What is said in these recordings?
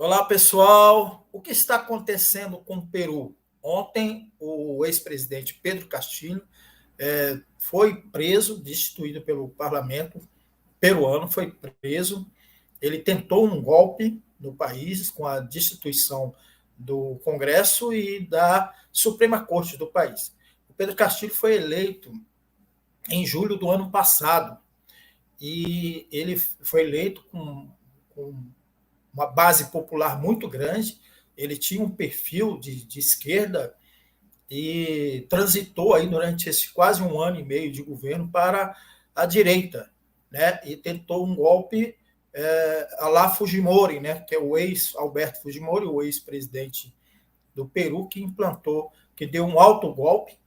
Olá, pessoal. O que está acontecendo com o Peru? Ontem, o ex-presidente Pedro Castillo foi preso, destituído pelo parlamento peruano, foi preso. Ele tentou um golpe no país com a destituição do Congresso e da Suprema Corte do país. O Pedro Castillo foi eleito em julho do ano passado e ele foi eleito com uma base popular muito grande. Ele tinha um perfil de esquerda e transitou aí durante esse quase um ano e meio de governo para a direita, né? E tentou um golpe a lá Fujimori, né? Que é o ex-Alberto Fujimori, o ex-presidente do Peru, que implantou, que deu um alto golpe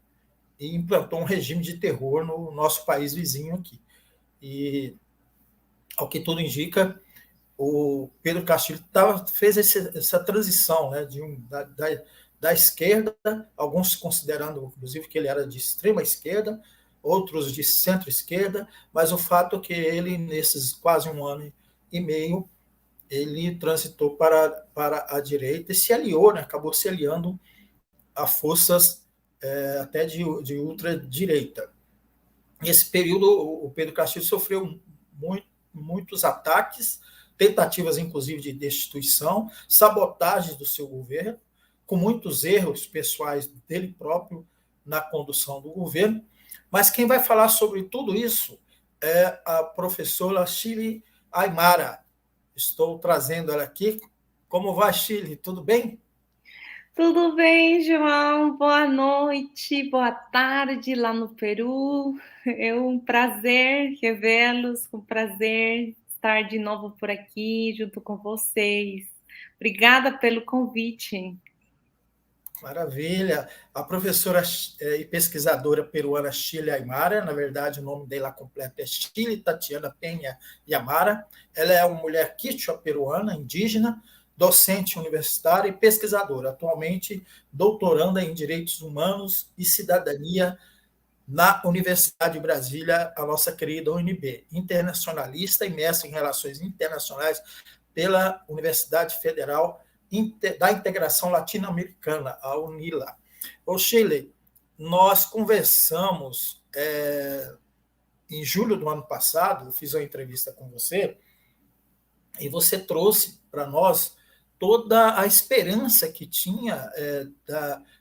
e implantou um regime de terror no nosso país vizinho aqui. E, ao que tudo indica, o Pedro Castilho fez essa transição, né, da esquerda, alguns considerando, inclusive, que ele era de extrema esquerda, outros de centro-esquerda, mas o fato é que ele, nesses quase um ano e meio, ele transitou para a direita e se aliou, né, acabou se aliando a forças até de ultradireita. Nesse período, o Pedro Castilho sofreu muitos ataques, tentativas, inclusive, de destituição, sabotagem do seu governo, com muitos erros pessoais dele próprio na condução do governo. Mas quem vai falar sobre tudo isso é a professora Shirley Aymara. Estou trazendo ela aqui. Como vai, Shirley? Tudo bem? Tudo bem, João? Boa noite, boa tarde lá no Peru. É um prazer revê-los, um prazer estar de novo por aqui junto com vocês. Obrigada pelo convite. Maravilha. A professora e pesquisadora peruana Chile Aymara, na verdade o nome dela completo é Chile Tatiana Penha Aymara. Ela é uma mulher quichua peruana, indígena, docente universitária e pesquisadora, atualmente doutoranda em Direitos Humanos e Cidadania na Universidade de Brasília, a nossa querida UNB, internacionalista e mestre em Relações Internacionais pela Universidade Federal da Integração Latino-Americana, a UNILA. Ô, Shirley, nós conversamos em julho do ano passado, eu fiz uma entrevista com você, e você trouxe para nós toda a esperança que tinha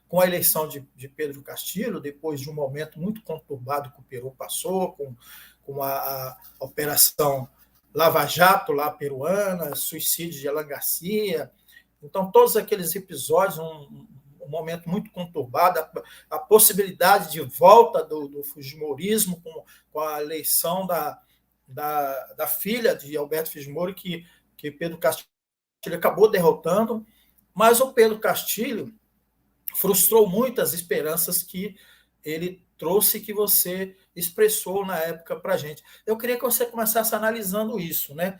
com a eleição de Pedro Castillo, depois de um momento muito conturbado que o Peru passou, com a Operação Lava Jato lá peruana, suicídio de Alan Garcia. Então, todos aqueles episódios, um momento muito conturbado, a possibilidade de volta do Fujimorismo com a eleição da filha de Alberto Fujimori, que Pedro Castilho acabou derrotando, mas o Pedro Castilho frustrou muitas esperanças que ele trouxe, que você expressou na época para a gente. Eu queria que você começasse analisando isso, né?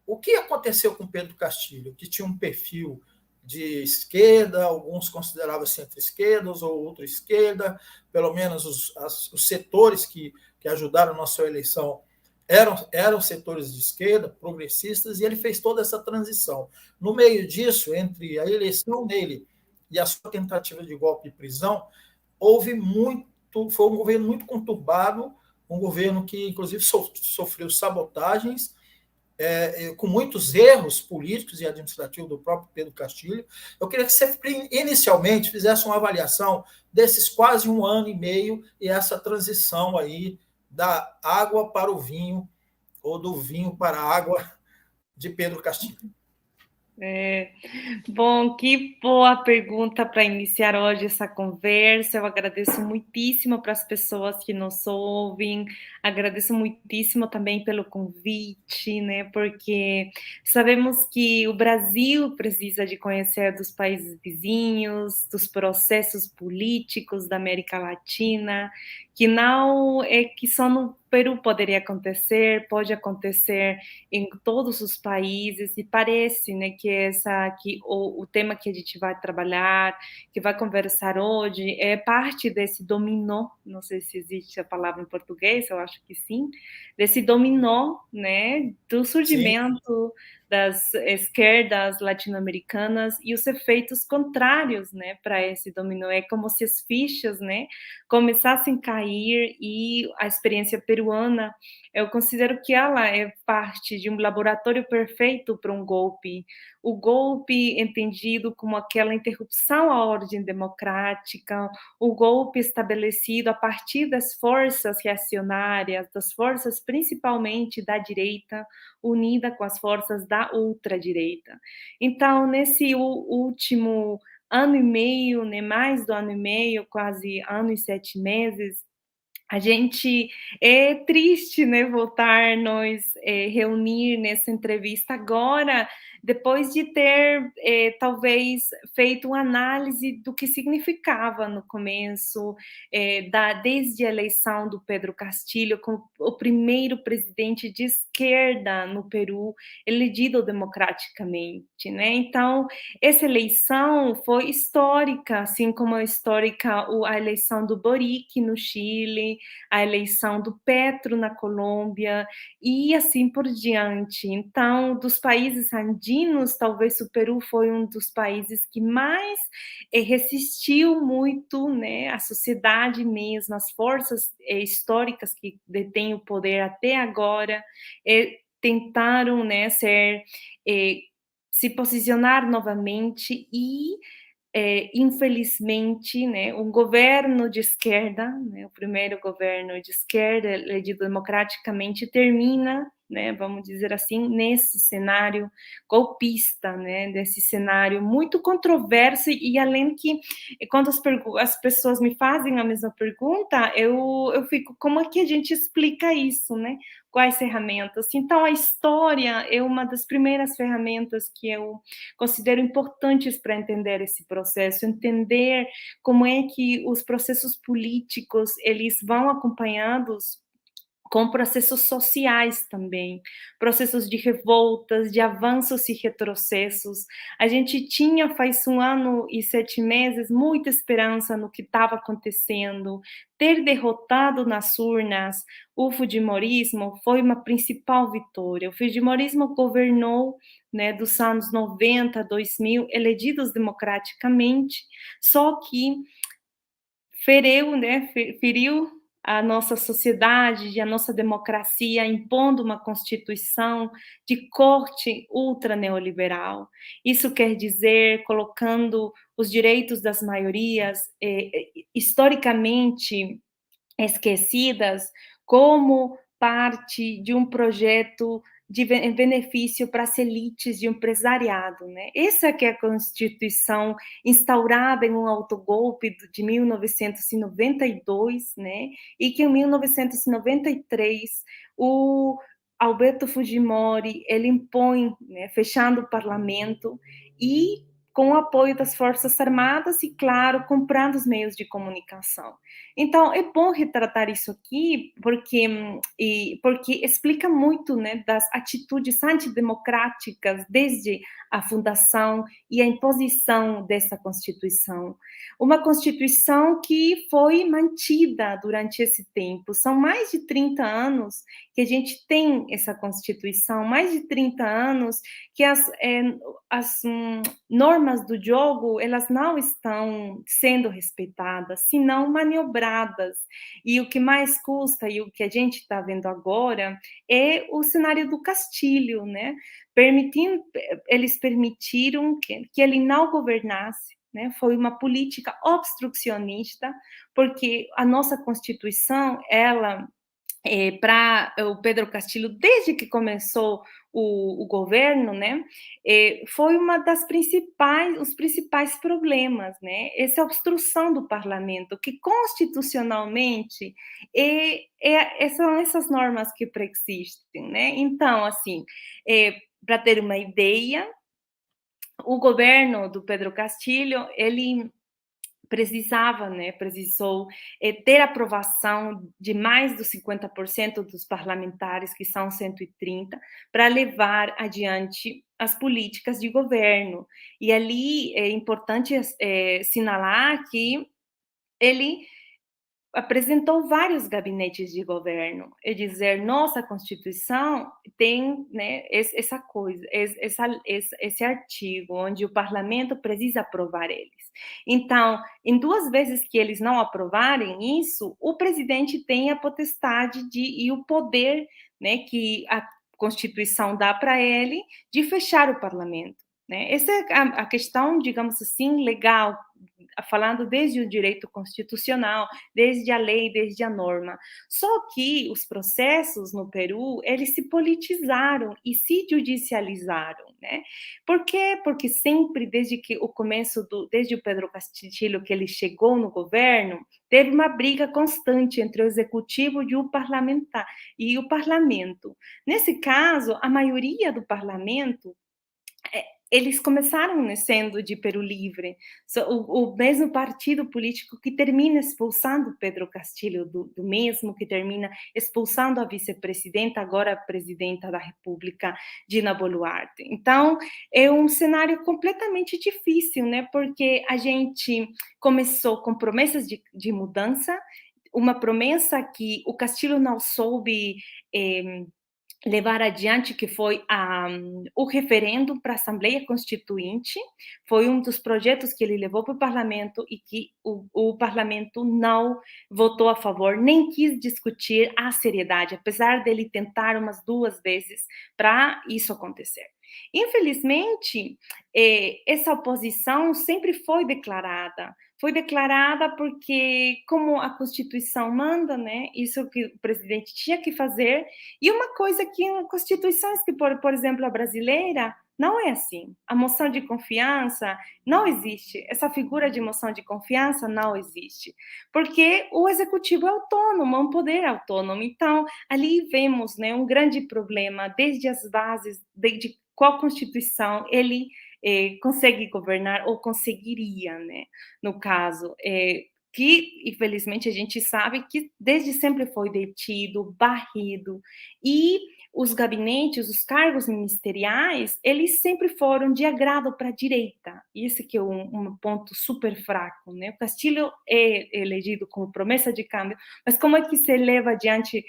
O que aconteceu com Pedro Castilho, que tinha um perfil de esquerda, alguns consideravam centro-esquerda, ou outro esquerda, pelo menos os setores que ajudaram a nossa eleição eram setores de esquerda, progressistas, e ele fez toda essa transição. No meio disso, entre a eleição dele e a sua tentativa de golpe e prisão, foi um governo muito conturbado, um governo que, inclusive, sofreu sabotagens, com muitos erros políticos e administrativos do próprio Pedro Castilho. Eu queria que você, inicialmente, fizesse uma avaliação desses quase um ano e meio e essa transição aí da água para o vinho, ou do vinho para a água, de Pedro Castilho. Bom, que boa pergunta para iniciar hoje essa conversa. Eu agradeço muitíssimo para as pessoas que nos ouvem, agradeço muitíssimo também pelo convite, né? Porque sabemos que o Brasil precisa de conhecer dos países vizinhos, dos processos políticos da América Latina, que não é que só no Peru poderia acontecer, pode acontecer em todos os países, e parece, né, que o tema que a gente vai trabalhar, que vai conversar hoje, é parte desse dominó, não sei se existe a palavra em português, eu acho que sim, desse dominó, né, do Sim. surgimento das esquerdas latino-americanas e os efeitos contrários, né, para esse dominó. É como se as fichas, né, começassem a cair e a experiência peruana, eu considero que ela é parte de um laboratório perfeito para um golpe. O golpe entendido como aquela interrupção à ordem democrática, o golpe estabelecido a partir das forças reacionárias, das forças principalmente da direita, unida com as forças da ultradireita. Então, nesse último ano e meio, né, mais do ano e meio, quase ano e 7 meses, a gente é triste, né, voltar nós reunir nessa entrevista agora, depois de ter talvez feito uma análise do que significava no começo, desde a eleição do Pedro Castillo como o primeiro presidente de esquerda no Peru, elegido democraticamente, né? Então, essa eleição foi histórica, assim como é histórica a eleição do Boric no Chile, a eleição do Petro na Colômbia e assim por diante. Então, dos países andinos, talvez o Peru foi um dos países que mais resistiu muito, né, à sociedade mesmo, às forças históricas que detêm o poder até agora, tentaram, né, se posicionar novamente e infelizmente, né, um governo de esquerda, né, o primeiro governo de esquerda elegido democraticamente termina, né, vamos dizer assim, nesse cenário golpista, né, desse cenário muito controverso e além que quando as pessoas me fazem a mesma pergunta, eu fico, como é que a gente explica isso, né? Quais ferramentas? Então, a história é uma das primeiras ferramentas que eu considero importantes para entender esse processo, entender como é que os processos políticos eles vão acompanhados com processos sociais também, processos de revoltas, de avanços e retrocessos. A gente tinha, faz 1 ano e 7 meses, muita esperança no que estava acontecendo. Ter derrotado nas urnas o fujimorismo foi uma principal vitória. O fujimorismo governou, né, dos anos 90 a 2000, elegidos democraticamente, só que feriu a nossa sociedade e a nossa democracia, impondo uma constituição de corte ultra neoliberal. Isso quer dizer colocando os direitos das maiorias historicamente esquecidas como parte de um projeto de benefício para as elites de um empresariado, né? Essa que é a Constituição instaurada em um autogolpe de 1992, né? E que em 1993 o Alberto Fujimori ele impõe, né, fechando o parlamento e com o apoio das Forças Armadas e, claro, comprando os meios de comunicação. Então, é bom retratar isso aqui, porque explica muito, né, das atitudes antidemocráticas desde a fundação e a imposição dessa Constituição. Uma Constituição que foi mantida durante esse tempo. São mais de 30 anos que a gente tem essa Constituição, mais de 30 anos que as normas do jogo, elas não estão sendo respeitadas, senão maniobradas. E o que mais custa, e o que a gente está vendo agora, é o cenário do Castilho, né? Eles permitiram que ele não governasse, né? Foi uma política obstrucionista, porque a nossa Constituição, ela para o Pedro Castillo, desde que começou o governo, né, foi uma das os principais problemas, né, essa obstrução do parlamento, que constitucionalmente são essas normas que preexistem, né. Então, assim, para ter uma ideia, o governo do Pedro Castillo, ele precisou ter aprovação de mais dos 50% dos parlamentares, que são 130, para levar adiante as políticas de governo. E ali é importante assinalar que ele apresentou vários gabinetes de governo, é dizer, nossa Constituição tem, né, essa coisa, esse artigo onde o parlamento precisa aprovar eles. Então, em 2 vezes que eles não aprovarem isso, o presidente tem a potestade e o poder, né, que a Constituição dá para ele de fechar o parlamento. Né? Essa é a questão, digamos assim, legal, falando desde o direito constitucional, desde a lei, desde a norma. Só que os processos no Peru, eles se politizaram e se judicializaram, né? Por quê? Porque sempre, desde que o começo, desde o Pedro Castillo, que ele chegou no governo, teve uma briga constante entre o executivo e o parlamentar e o parlamento. Nesse caso, a maioria do parlamento eles começaram sendo de Peru Livre, o mesmo partido político que termina expulsando Pedro Castillo do mesmo, que termina expulsando a vice-presidenta, agora presidenta da República, Dina Boluarte. Então, é um cenário completamente difícil, né? Porque a gente começou com promessas de mudança, uma promessa que o Castillo não soube levar adiante, que foi o referendo para a Assembleia Constituinte, foi um dos projetos que ele levou para o parlamento e que o parlamento não votou a favor, nem quis discutir a seriedade, apesar dele tentar umas 2 vezes para isso acontecer. Infelizmente, essa oposição sempre foi declarada porque, como a Constituição manda, né, isso que o presidente tinha que fazer, e uma coisa que em constituições que, por exemplo, a brasileira, não é assim. A moção de confiança não existe. Essa figura de moção de confiança não existe. Porque o executivo é autônomo, é um poder autônomo. Então, ali vemos, né, um grande problema, desde as bases, de qual constituição ele consegue governar ou conseguiria, né? No caso, que infelizmente a gente sabe que desde sempre foi detido, barrido, e os gabinetes, os cargos ministeriais, eles sempre foram de agrado para a direita. Esse que é um ponto super fraco, né? O Castillo é elegido como promessa de câmbio, mas como é que se leva adiante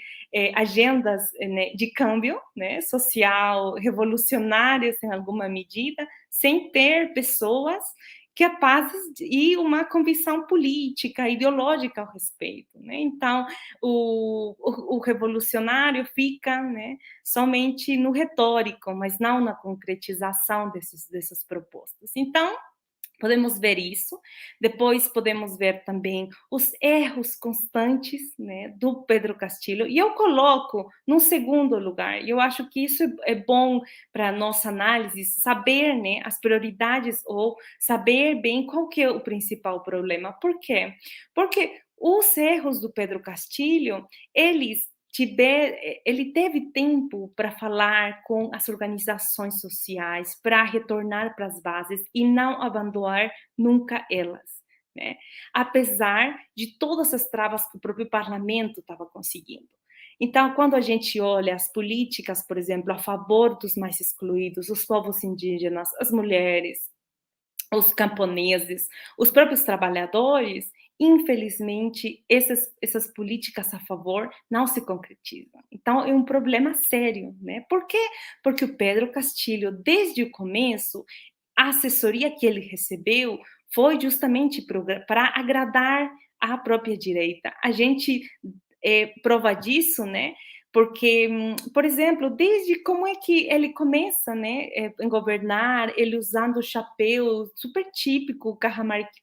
agendas, né, de câmbio, né, social, revolucionárias em alguma medida, sem ter pessoas capazes e uma convicção política, ideológica ao respeito, né? Então, o revolucionário fica, né, somente no retórico, mas não na concretização dessas propostas. Então, podemos ver isso. Depois podemos ver também os erros constantes, né, do Pedro Castillo. E eu coloco no segundo lugar. Eu acho que isso é bom para a nossa análise, saber, né, as prioridades ou saber bem qual que é o principal problema. Por quê? Porque os erros do Pedro Castillo, ele teve tempo para falar com as organizações sociais, para retornar para as bases e não abandonar nunca elas, né? Apesar de todas as travas que o próprio parlamento estava conseguindo. Então, quando a gente olha as políticas, por exemplo, a favor dos mais excluídos, os povos indígenas, as mulheres, os camponeses, os próprios trabalhadores, infelizmente, essas políticas a favor não se concretizam. Então, é um problema sério, né? Por quê? Porque o Pedro Castillo, desde o começo, a assessoria que ele recebeu foi justamente para agradar a própria direita. A gente prova disso, né? Porque, por exemplo, desde como é que ele começa, né, em governar, ele usando o chapéu super típico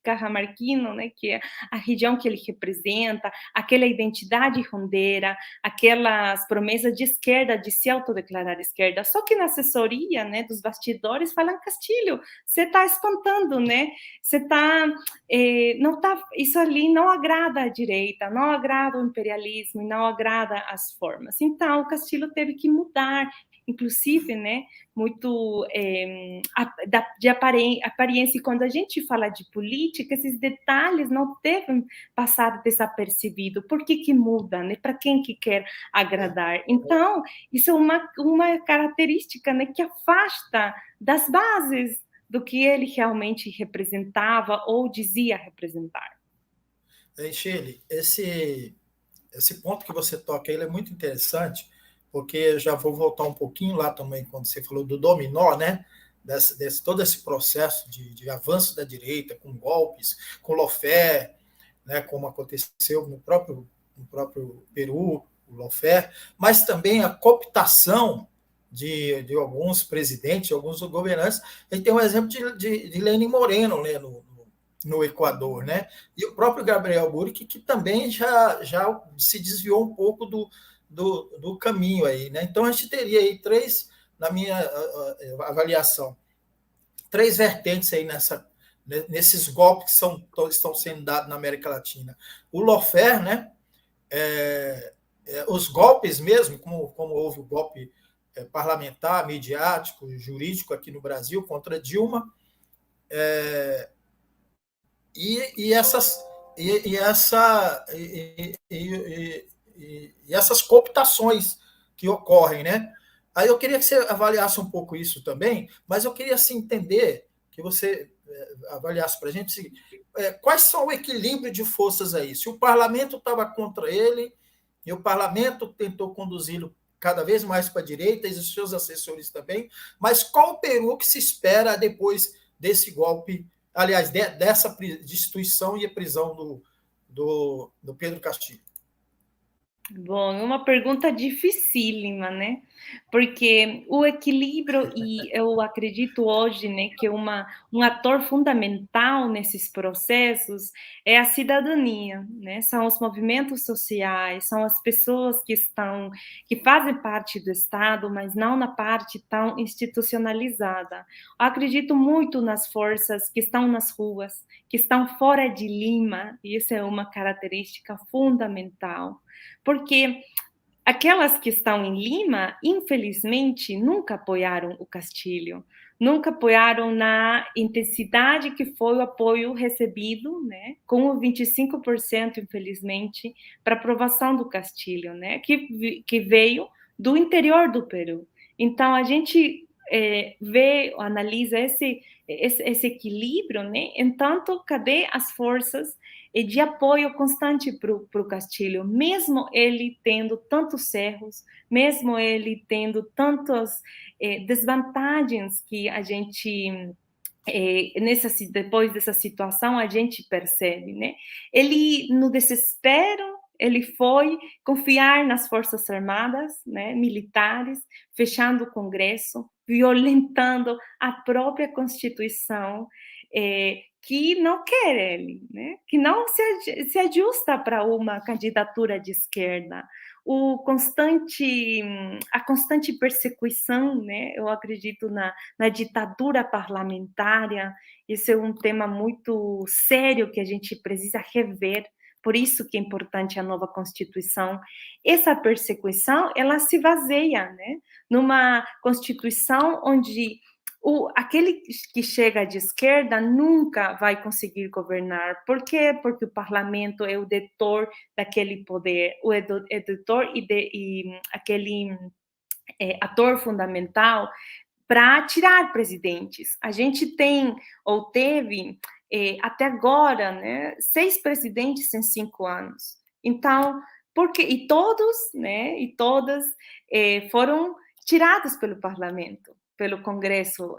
carramarquino, né, que é a região que ele representa, aquela identidade rondeira, aquelas promessas de esquerda, de se autodeclarar esquerda. Só que na assessoria, né, dos bastidores, falam: Castillo, você está espantando, né? Você está, não tá, isso ali não agrada à direita, não agrada o imperialismo e não agrada as formas. Então, o Castillo teve que mudar, inclusive, né, muito de aparência. E quando a gente fala de política, esses detalhes não devem passar desapercebido. Por que muda, né? Para quem que quer agradar? Então, isso é uma característica, né, que afasta das bases do que ele realmente representava ou dizia representar. Shirley, esse ponto que você toca ele é muito interessante, porque eu já vou voltar um pouquinho lá também, quando você falou do dominó, né? Todo esse processo de avanço da direita, com golpes, com lawfare, né? Como aconteceu no próprio Peru, o lawfare, mas também a cooptação de alguns presidentes, alguns governantes. A gente tem um exemplo de Lenin Moreno, né, no Equador, né? E o próprio Gabriel Boric, que também já se desviou um pouco do caminho aí, né? Então a gente teria aí na minha avaliação, três vertentes aí nesses golpes que estão sendo dados na América Latina. O lawfare, né? Os golpes mesmo, como houve o golpe parlamentar, midiático, jurídico aqui no Brasil contra Dilma, e essas cooptações que ocorrem, né? Aí eu queria que você avaliasse um pouco isso também, mas eu queria assim, entender, que você avaliasse para a gente quais são o equilíbrio de forças aí. Se o parlamento estava contra ele, e o parlamento tentou conduzi-lo cada vez mais para a direita, e os seus assessores também, mas qual o Peru que se espera depois desse golpe, aliás, dessa destituição e a prisão do Pedro Castilho? Bom, é uma pergunta dificílima, né? Porque o equilíbrio, e eu acredito hoje, né, que um ator fundamental nesses processos é a cidadania, né? São os movimentos sociais, são as pessoas que fazem parte do Estado, mas não na parte tão institucionalizada. Eu acredito muito nas forças que estão nas ruas, que estão fora de Lima, e isso é uma característica fundamental. Porque aquelas que estão em Lima, infelizmente, nunca apoiaram o Castilho, nunca apoiaram na intensidade que foi o apoio recebido, né, com o 25%, infelizmente, para aprovação do Castilho, né, que veio do interior do Peru. Então, a gente analisa esse equilíbrio, né? Entanto, cadê as forças de apoio constante para o Castilho, mesmo ele tendo tantos erros, mesmo ele tendo tantas desvantagens que a gente depois dessa situação a gente percebe, né? Ele no desespero ele foi confiar nas forças armadas, né, militares, fechando o Congresso, violentando a própria Constituição, que não quer ele, né, que não se ajusta para uma candidatura de esquerda. A constante persecução, né, eu acredito na ditadura parlamentar, esse é um tema muito sério que a gente precisa rever. Por isso que é importante a nova Constituição. Essa persecução, ela se baseia, né, numa Constituição onde aquele que chega de esquerda nunca vai conseguir governar. Por quê? Porque o parlamento é o detor daquele poder, o editor e aquele ator fundamental para tirar presidentes. A gente tem, ou teve, até agora, né, 6 presidentes em 5 anos. Então, e todos, né, e todas foram tirados pelo parlamento, pelo Congresso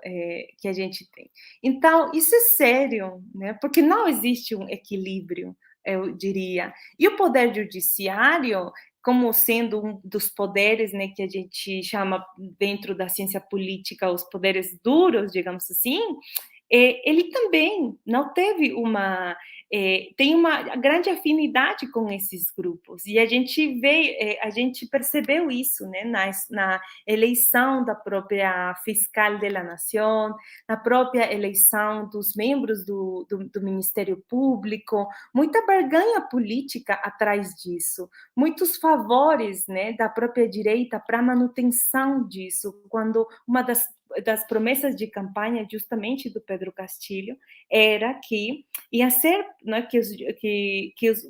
que a gente tem. Então, isso é sério, né, porque não existe um equilíbrio, eu diria. E o poder judiciário, como sendo um dos poderes, né, que a gente chama dentro da ciência política os poderes duros, digamos assim, ele também não teve tem uma grande afinidade com esses grupos, e a gente percebeu isso, né, na eleição da própria fiscal da nação, na própria eleição dos membros do Ministério Público, muita barganha política atrás disso, muitos favores, né, da própria direita para a manutenção disso, quando uma das promessas de campanha justamente do Pedro Castilho era que ia ser, né, que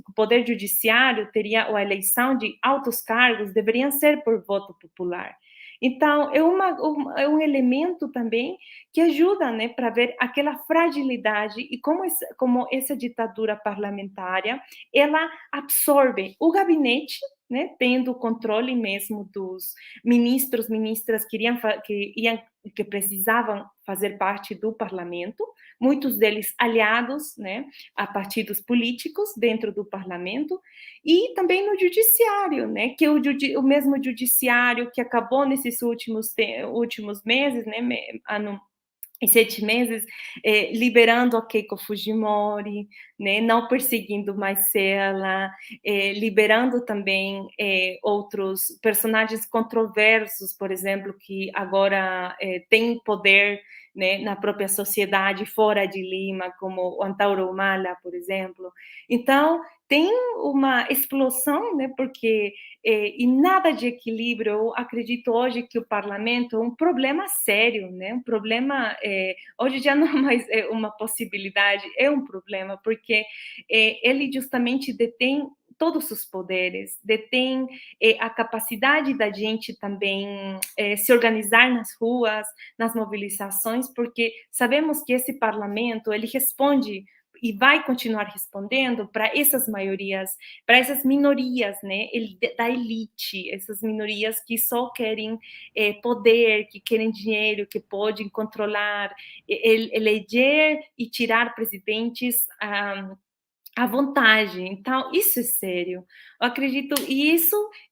o poder judiciário teria a eleição de altos cargos deveriam ser por voto popular. Então, é um elemento também que ajuda, né, para ver aquela fragilidade e como essa ditadura parlamentar, ela absorve o gabinete, né, tendo o controle mesmo dos ministros, ministras que precisavam fazer parte do parlamento, muitos deles aliados, né, a partidos políticos dentro do parlamento, e também no judiciário, né, que o mesmo judiciário que acabou nesses últimos meses, né, em 7 meses, liberando a Keiko Fujimori, né, não perseguindo mais ela, liberando também outros personagens controversos, por exemplo, que agora têm poder, né, na própria sociedade fora de Lima, como o Antauro Humala, por exemplo. Então, tem uma explosão, né, porque e nada de equilíbrio. Eu acredito hoje que o parlamento é um problema sério, né? Um problema, hoje já não é mais uma possibilidade, é um problema, porque ele justamente detém todos os poderes, detém a capacidade da gente também se organizar nas ruas, nas mobilizações, porque sabemos que esse parlamento, ele responde e vai continuar respondendo para essas maiorias, para essas minorias, né, da elite, essas minorias que só querem poder, que querem dinheiro, que podem controlar, eleger e tirar presidentes à vontade. Então, isso é sério. Eu acredito,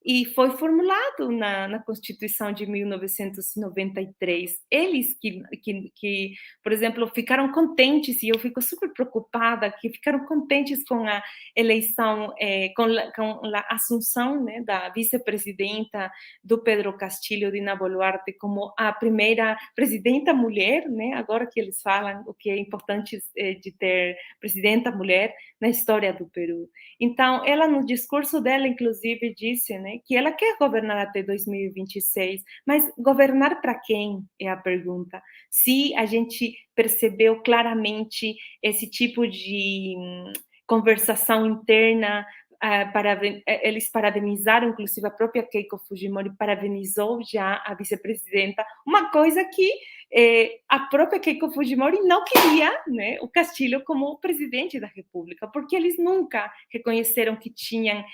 e foi formulado na Constituição de 1993. Eles que, por exemplo, ficaram contentes, e eu fico super preocupada, que ficaram contentes com a eleição, com a assunção, né, da vice-presidenta do Pedro Castillo, Dina Boluarte, como a primeira presidenta mulher, né, agora que eles falam o que é importante de ter presidenta mulher na história do Peru. Então, ela, no discurso dela, inclusive, disse, né, que ela quer governar até 2026, mas governar para quem é a pergunta. Se a gente percebeu claramente esse tipo de conversação interna, eles parabenizaram, inclusive a própria Keiko Fujimori parabenizou já a vice-presidenta, uma coisa que a própria Keiko Fujimori não queria, né, o Castillo como presidente da República, porque eles nunca reconheceram que tinham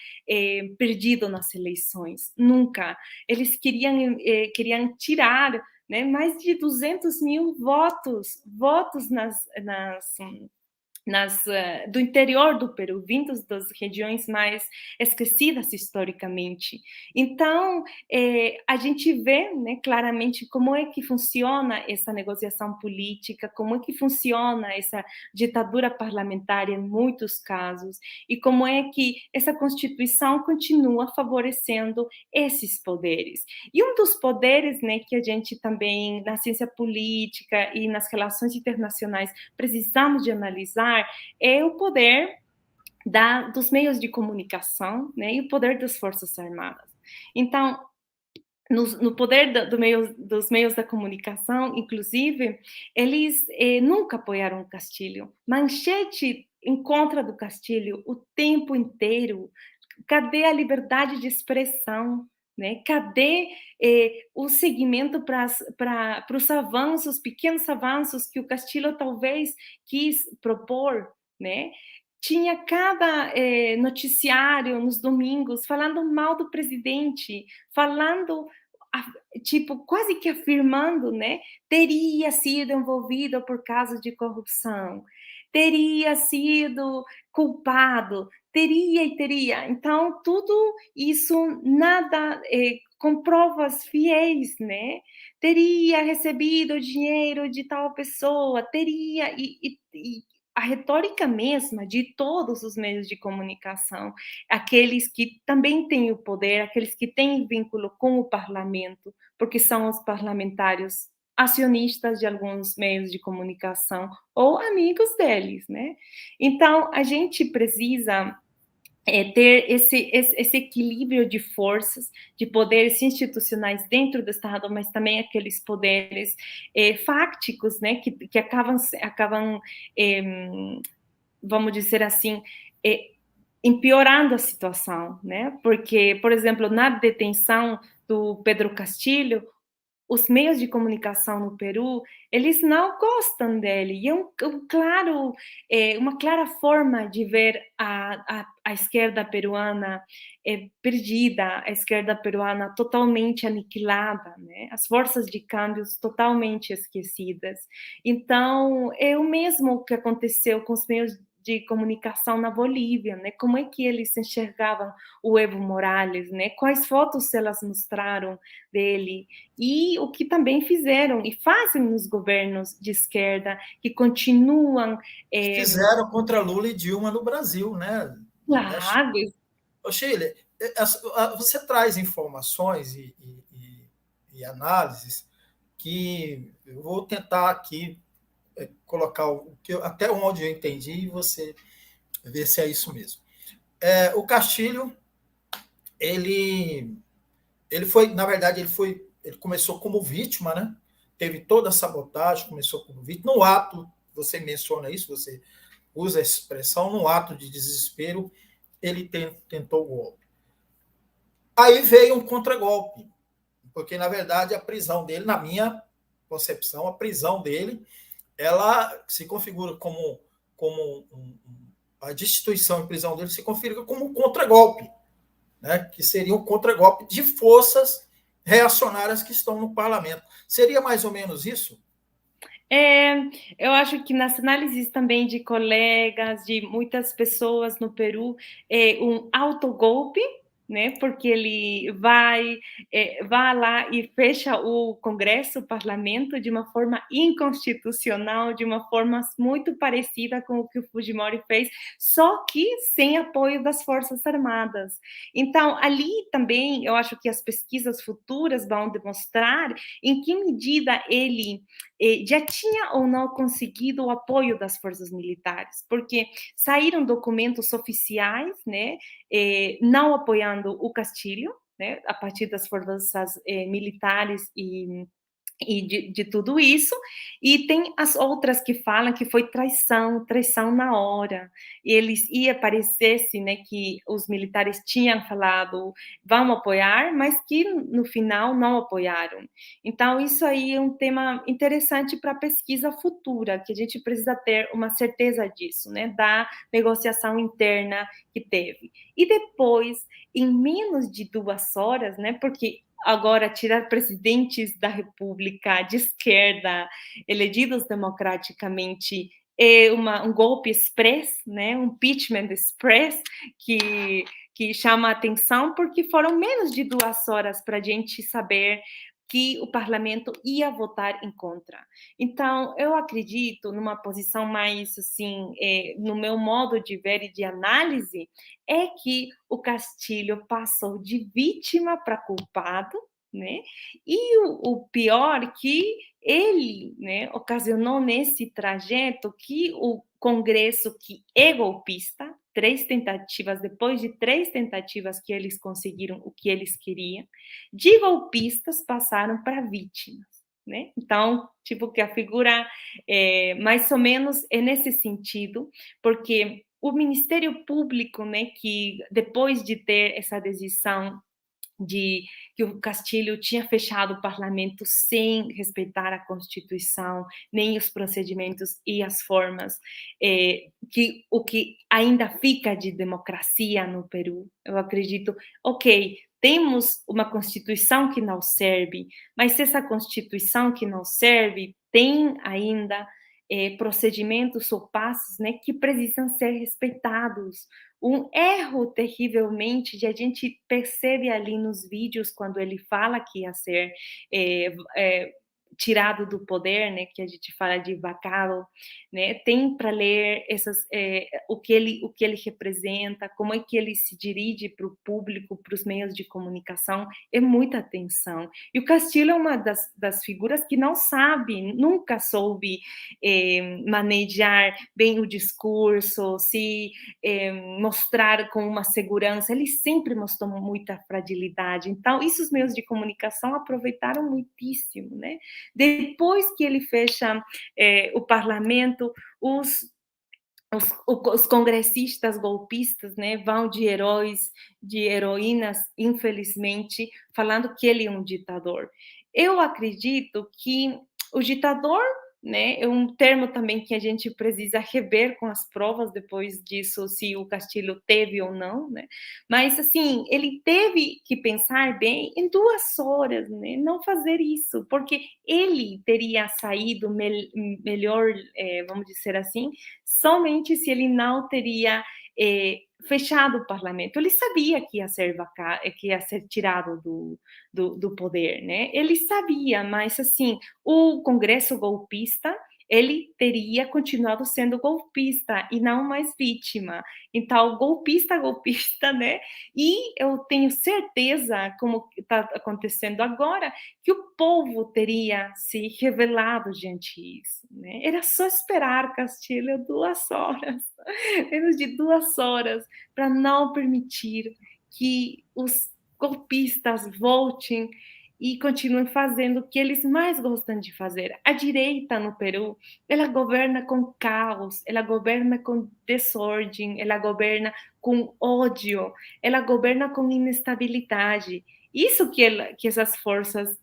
perdido nas eleições, nunca. Eles queriam tirar, né, mais de 200 mil votos do interior do Peru, vindos das regiões mais esquecidas historicamente. Então, a gente vê, né, claramente como é que funciona essa negociação política, como é que funciona essa ditadura parlamentar em muitos casos, e como é que essa Constituição continua favorecendo esses poderes. E um dos poderes, né, que a gente também, na ciência política e nas relações internacionais, precisamos de analisar é o poder dos meios de comunicação, né, e o poder das Forças Armadas. Então, no poder dos meios da comunicação, inclusive, eles nunca apoiaram o Castillo. Manchete em contra do Castillo o tempo inteiro. Cadê a liberdade de expressão? Né? Cadê o seguimento para os avanços, pequenos avanços que o Castillo talvez quis propor, né? Tinha cada noticiário nos domingos falando mal do presidente, falando, tipo, quase que afirmando, né? Teria sido envolvido por casos de corrupção, teria sido culpado, teria e teria. Então, tudo isso, nada com provas fiéis, né? Teria recebido dinheiro de tal pessoa, teria, e a retórica mesma de todos os meios de comunicação, aqueles que também têm o poder, aqueles que têm vínculo com o parlamento, porque são os parlamentários acionistas de alguns meios de comunicação ou amigos deles, né? Então, a gente precisa ter esse equilíbrio de forças, de poderes institucionais dentro do Estado, mas também aqueles poderes fácticos, né, que acabam vamos dizer assim, empeorando a situação, né? Porque, por exemplo, na detenção do Pedro Castillo, os meios de comunicação no Peru, eles não gostam dele. E é uma clara forma de ver a esquerda peruana perdida, a esquerda peruana totalmente aniquilada, né? As forças de câmbios totalmente esquecidas. Então, é o mesmo que aconteceu com os meios de comunicação na Bolívia, né? Como é que eles enxergavam o Evo Morales, né? Quais fotos elas mostraram dele e o que também fizeram e fazem nos governos de esquerda que continuam Fizeram contra Lula e Dilma no Brasil, né? claro. Ô, Chile, você traz informações e análises que eu vou tentar aqui colocar até onde eu entendi e você ver se é isso mesmo. O Castilho, ele foi, na verdade, ele começou como vítima, né? Teve toda a sabotagem, começou como vítima. No ato, você menciona isso, você usa essa expressão, no ato de desespero, ele tentou o golpe. Aí veio um contragolpe, porque, na verdade, a prisão dele, na minha concepção, a prisão dele, ela se configura a destituição e prisão dele se configura como um contragolpe, né? Que seria um contragolpe de forças reacionárias que estão no parlamento. Seria mais ou menos isso? É, eu acho que nas análises também de colegas, de muitas pessoas no Peru, é um autogolpe, né? Porque ele vai lá e fecha o Congresso, o parlamento, de uma forma inconstitucional, de uma forma muito parecida com o que o Fujimori fez, só que sem apoio das Forças Armadas. Então, ali também, eu acho que as pesquisas futuras vão demonstrar em que medida ele já tinha ou não conseguido o apoio das forças militares, porque saíram documentos oficiais, né, não apoiando o Castilho, né, a partir das forças militares e de tudo isso, e tem as outras que falam que foi traição, traição na hora. Eles ia parecesse, né, que os militares tinham falado vamos apoiar, mas que no final não apoiaram. Então isso aí é um tema interessante para a pesquisa futura, que a gente precisa ter uma certeza disso, né, da negociação interna que teve. E depois, em menos de 2 horas, né, porque agora tirar presidentes da República de esquerda, elegidos democraticamente, é um golpe express, né? Um impeachment express que chama a atenção, porque foram menos de 2 horas para a gente saber que o parlamento ia votar em contra. Então, eu acredito numa posição mais, assim, no meu modo de ver e de análise, é que o Castilho passou de vítima para culpado, né? E o pior que ele, né, ocasionou nesse trajeto que o Congresso, que é golpista, depois de 3 tentativas que eles conseguiram o que eles queriam, de golpistas passaram para vítimas. Né? Então, tipo, que a figura mais ou menos é nesse sentido, porque o Ministério Público, né, que depois de ter essa decisão de que o Castilho tinha fechado o parlamento sem respeitar a Constituição, nem os procedimentos e as formas, que o que ainda fica de democracia no Peru, eu acredito, ok, temos uma Constituição que não serve, mas se essa Constituição que não serve tem ainda procedimentos ou passos, né, que precisam ser respeitados. Um erro terrivelmente de a gente percebe ali nos vídeos quando ele fala que ia ser tirado do poder, né, que a gente fala de vacado, né, tem para ler o que ele representa, como é que ele se dirige para o público, para os meios de comunicação, é muita atenção. E o Castilho é uma das figuras que não sabe, nunca soube manejar bem o discurso, se mostrar com uma segurança, ele sempre mostrou muita fragilidade. Então, isso os meios de comunicação aproveitaram muitíssimo, né? Depois que ele fecha o parlamento, os congressistas golpistas, né, vão de heróis, de heroínas, infelizmente, falando que ele é um ditador. eu acredito que o ditador, né, é um termo também que a gente precisa rever com as provas depois disso, se o Castilho teve ou não, né? Mas assim, ele teve que pensar bem em 2 horas, né? Não fazer isso, porque ele teria saído melhor, vamos dizer assim, somente se ele não teria fechado o parlamento. Ele sabia que ia ser que ia ser tirado do poder, né? Ele sabia, mas assim, o Congresso golpista, ele teria continuado sendo golpista e não mais vítima. Então, golpista, né? E eu tenho certeza, como está acontecendo agora, que o povo teria se revelado diante disso, né? Era só esperar, Castilho, 2 horas, menos de 2 horas, para não permitir que os golpistas voltem e continuem fazendo o que eles mais gostam de fazer. A direita no Peru, ela governa com caos, ela governa com desordem, ela governa com ódio, ela governa com inestabilidade. Isso que essas forças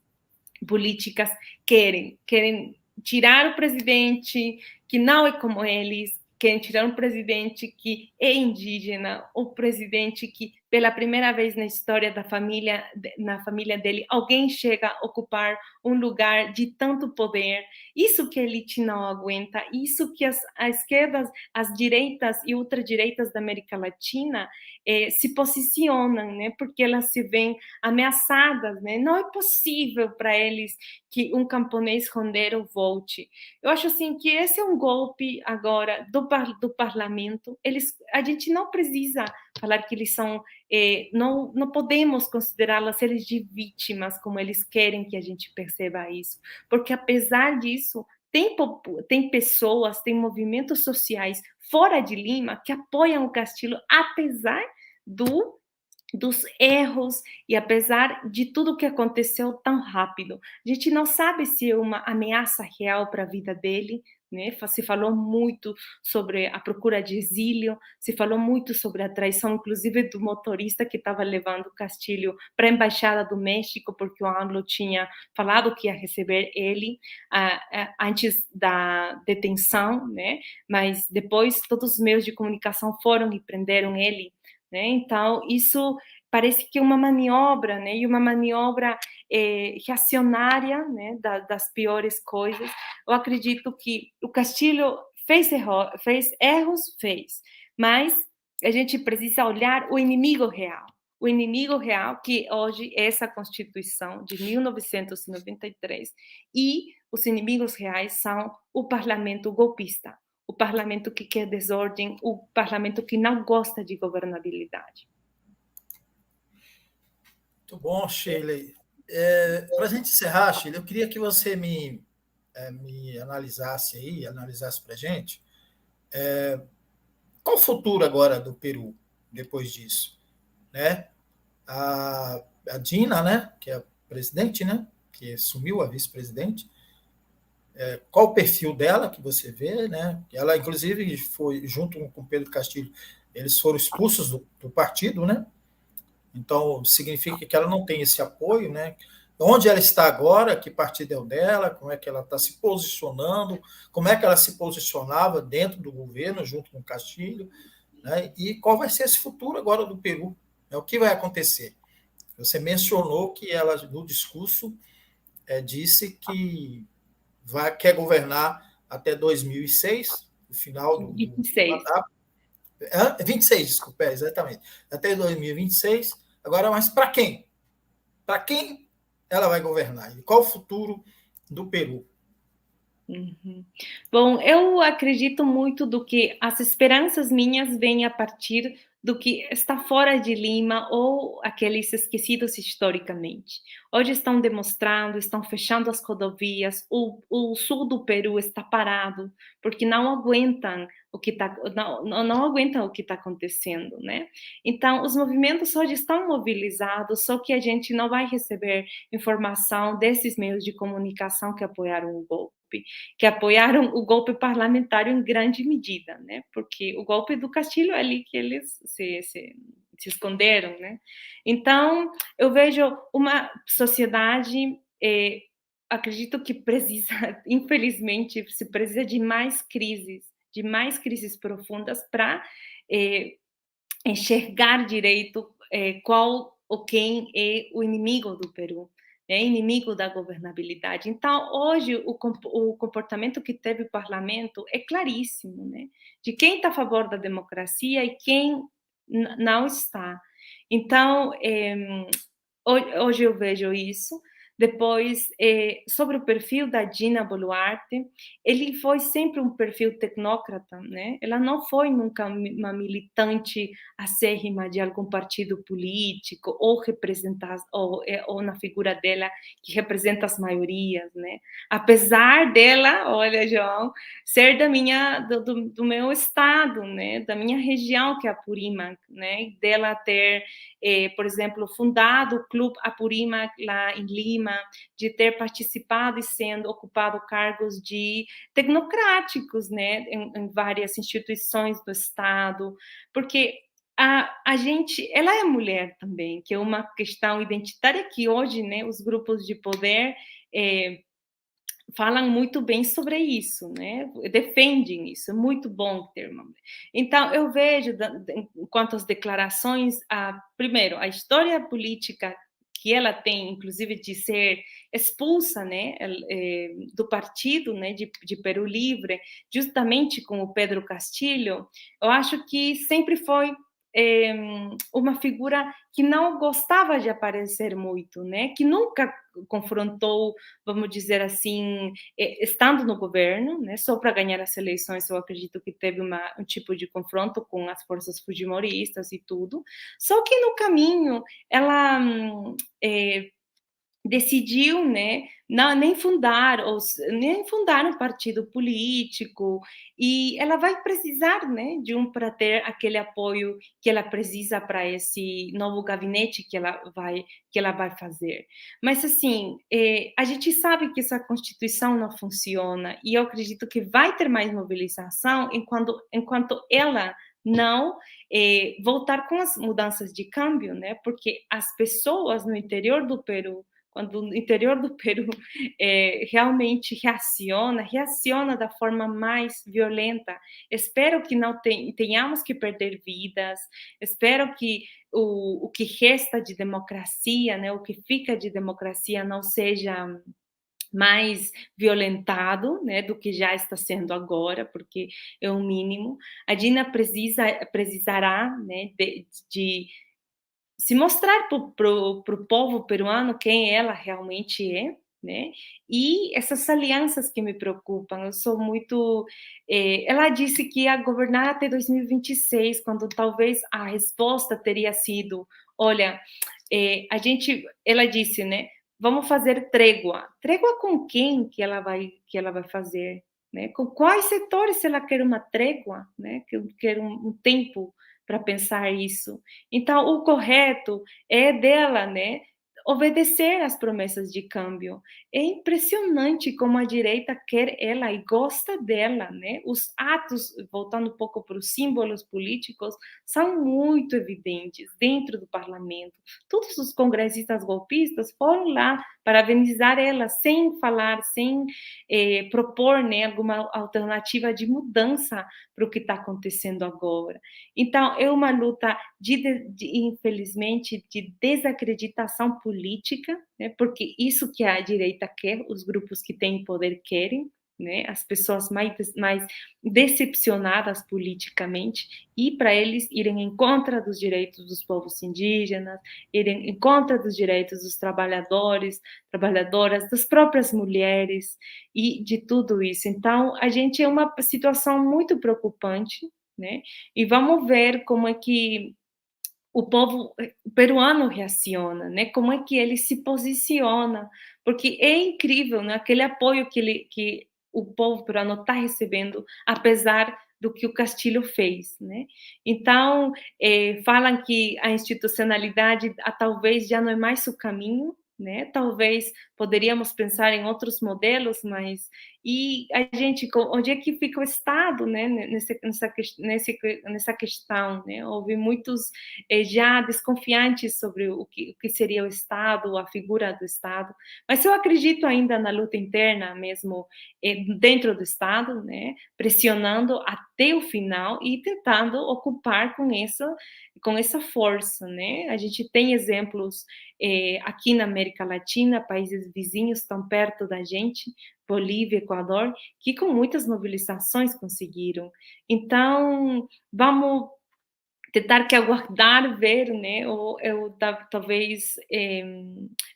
políticas querem tirar o presidente que não é como eles, querem tirar um presidente que é indígena, o presidente que pela primeira vez na história da família, na família dele, alguém chega a ocupar um lugar de tanto poder. Isso que a elite não aguenta, isso que as esquerdas, as direitas e ultradireitas da América Latina se posicionam, né? Porque elas se veem ameaçadas, né? Não é possível para eles que um camponês rondeiro volte. Eu acho assim que esse é um golpe agora do parlamento. A gente não precisa falar que eles são, não podemos considerá-las eles de vítimas, como eles querem que a gente perceba isso, porque apesar disso, tem pessoas, tem movimentos sociais fora de Lima que apoiam o Castilho, apesar do dos erros e apesar de tudo que aconteceu tão rápido. A gente não sabe se é uma ameaça real para a vida dele, né? Se falou muito sobre a procura de exílio, se falou muito sobre a traição, inclusive do motorista que estava levando o Castilho para a embaixada do México, porque o AMLO tinha falado que ia receber ele antes da detenção, né? Mas depois todos os meios de comunicação foram e prenderam ele. Né? Então, isso parece que é uma maniobra, né? E uma maniobra reacionária, né? Das piores coisas. Eu acredito que o Castilho fez erros, mas a gente precisa olhar o inimigo real. O inimigo real, que hoje é essa Constituição de 1993, e os inimigos reais são o parlamento golpista, o parlamento que quer desordem, o parlamento que não gosta de governabilidade. Muito bom, Sheila. Para a gente encerrar, Sheila, eu queria que você me analisasse para a gente qual o futuro agora do Peru depois disso, né? A Dina, né, que é a presidente, né, que assumiu a vice-presidente, qual o perfil dela que você vê, né? Ela, inclusive, foi, junto com Pedro Castilho, eles foram expulsos do partido, né? Então, significa que ela não tem esse apoio, né? Onde ela está agora, que partido é o dela, como é que ela está se posicionando, como é que ela se posicionava dentro do governo, junto com o Castilho, né? E qual vai ser esse futuro agora do Peru, né? O que vai acontecer? Você mencionou que ela, no discurso, disse que quer governar até 2006, no final do 26. mandato. 26, desculpa, exatamente. Até 2026. Agora, mas para quem? Para quem ela vai governar? E qual o futuro do Peru? Uhum. Bom, eu acredito muito do que as esperanças minhas vêm a partir do que está fora de Lima ou aqueles esquecidos historicamente. Hoje estão demonstrando, estão fechando as rodovias, o sul do Peru está parado porque não aguentam o que não aguentam o que está acontecendo, né? Então, os movimentos hoje estão mobilizados, só que a gente não vai receber informação desses meios de comunicação que apoiaram o golpe, que apoiaram o golpe parlamentar em grande medida, né? Porque o golpe do Castilho é ali que eles se esconderam, né? Então, eu vejo uma sociedade acredito que precisa, infelizmente, se precisa de mais crises profundas para enxergar direito qual ou quem é o inimigo do Peru, é inimigo da governabilidade. Então, hoje, o comportamento que teve o parlamento é claríssimo, né? De quem está a favor da democracia e quem não está. Então, hoje eu vejo isso. Depois, sobre o perfil da Dina Boluarte, ele foi sempre um perfil tecnócrata, né? Ela não foi nunca uma militante acérrima de algum partido político ou representar ou na figura dela que representa as maiorias, né? Apesar dela, olha, João, ser do meu estado, né? Da minha região, que é Apurímac, né? Dela ter por exemplo, fundado o Clube Apurímac lá em Lima, de ter participado e sendo ocupado cargos de tecnocráticos, né, em várias instituições do Estado, porque a gente, ela é mulher também, que é uma questão identitária que hoje, né, os grupos de poder falam muito bem sobre isso, né? Defendem isso, é muito bom ter uma mulher. Então, eu vejo, quanto às declarações, primeiro, a história política que ela tem, inclusive, de ser expulsa, né, do partido, né, de Peru Livre, justamente com o Pedro Castilho, eu acho que sempre foi uma figura que não gostava de aparecer muito, né, que nunca confrontou, vamos dizer assim, estando no governo, né, só para ganhar as eleições, eu acredito que teve um tipo de confronto com as forças fujimoristas e tudo, só que no caminho ela decidiu, né, nem fundar um partido político, e ela vai precisar, né, para ter aquele apoio que ela precisa para esse novo gabinete que ela vai fazer. Mas assim, a gente sabe que essa Constituição não funciona, e eu acredito que vai ter mais mobilização enquanto ela não voltar com as mudanças de câmbio, né? Porque as pessoas no interior do Peru, quando o interior do Peru realmente reaciona da forma mais violenta. Espero que não tenhamos que perder vidas, espero que o que resta de democracia, né, o que fica de democracia não seja mais violentado, né, do que já está sendo agora, porque é o mínimo. A Dina precisará, né, de se mostrar para o povo peruano quem ela realmente é, né? E essas alianças que me preocupam, eu sou muito. Ela disse que ia governar até 2026, quando talvez a resposta teria sido: olha, ela disse, né? Vamos fazer trégua. Trégua com quem que ela vai fazer? Né? Com quais setores ela quer uma trégua? Né? Que quer um tempo para pensar isso. Então, o correto é dela, né? Obedecer às promessas de câmbio. É impressionante como a direita quer ela e gosta dela, né? Os atos, voltando um pouco para os símbolos políticos, são muito evidentes dentro do parlamento. Todos os congressistas golpistas foram lá parabenizar ela, sem falar, sem propor, né, alguma alternativa de mudança para o que está acontecendo agora. Então, é uma luta, infelizmente, de desacreditação política, né? Porque isso que a direita quer, os grupos que têm poder querem, né? As pessoas mais decepcionadas politicamente, e para eles irem em contra dos direitos dos povos indígenas, irem em contra dos direitos dos trabalhadores, trabalhadoras, das próprias mulheres e de tudo isso. Então, a gente é uma situação muito preocupante, né? E vamos ver como é que o povo peruano reaciona, né? Como é que ele se posiciona, porque é incrível, né? Aquele apoio que o povo peruano está recebendo, apesar do que o Castilho fez, né? Então, falam que a institucionalidade talvez já não é mais o caminho, né? Talvez poderíamos pensar em outros modelos, mas e a gente, onde é que fica o Estado, né? Nessa questão, né? Houve muitos já desconfiantes sobre o que seria o Estado, a figura do Estado, mas eu acredito ainda na luta interna mesmo dentro do Estado, né? Pressionando até o final e tentando ocupar com essa força, né? A gente tem exemplos aqui na América Latina, países vizinhos tão perto da gente, Bolívia, Equador, que com muitas mobilizações conseguiram. Então, vamos tentar que aguardar, ver, né? Talvez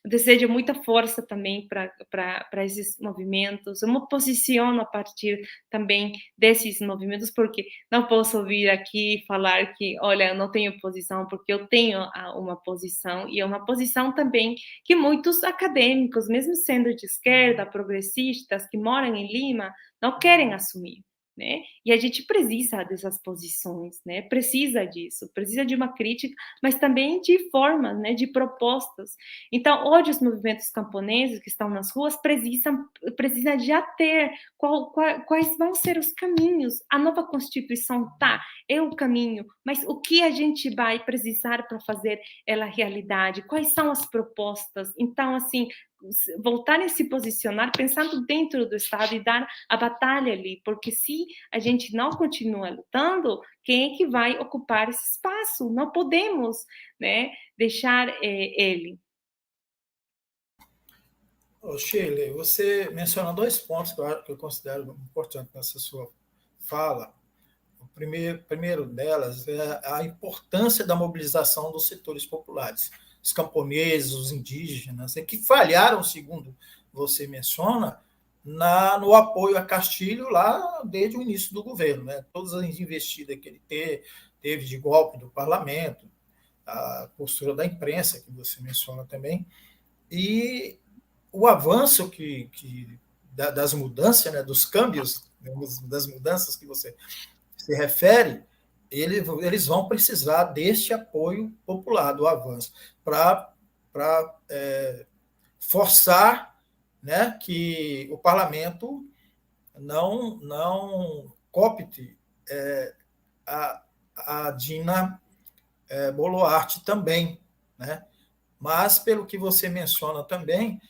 desejo muita força também para esses movimentos. Eu me posiciono a partir também desses movimentos, porque não posso vir aqui falar que, olha, eu não tenho posição, porque eu tenho uma posição, e é uma posição também que muitos acadêmicos, mesmo sendo de esquerda, progressistas, que moram em Lima, não querem assumir. Né? E a gente precisa dessas posições, né? Precisa disso, precisa de uma crítica, mas também de formas, né? De propostas. Então, hoje os movimentos camponeses que estão nas ruas precisam já ter quais vão ser os caminhos. A nova Constituição é o caminho, mas o que a gente vai precisar para fazer ela realidade? Quais são as propostas? Então, assim, voltarem a se posicionar pensando dentro do Estado e dar a batalha ali, porque se a gente não continua lutando, quem é que vai ocupar esse espaço? Não podemos, né, deixar ele. Shirley, você mencionou dois pontos que eu considero importantes nessa sua fala. O primeiro delas é a importância da mobilização dos setores populares, os camponeses, os indígenas, que falharam, segundo você menciona, no apoio a Castilho lá desde o início do governo. Né? Todas as investidas que ele teve de golpe do parlamento, a postura da imprensa, que você menciona também, e o avanço das mudanças, né, dos câmbios, das mudanças que você se refere, eles vão precisar deste apoio popular, do avanço, para forçar, né, que o parlamento não copte a, a Dina Boluarte também. Né? Mas, pelo que você menciona também,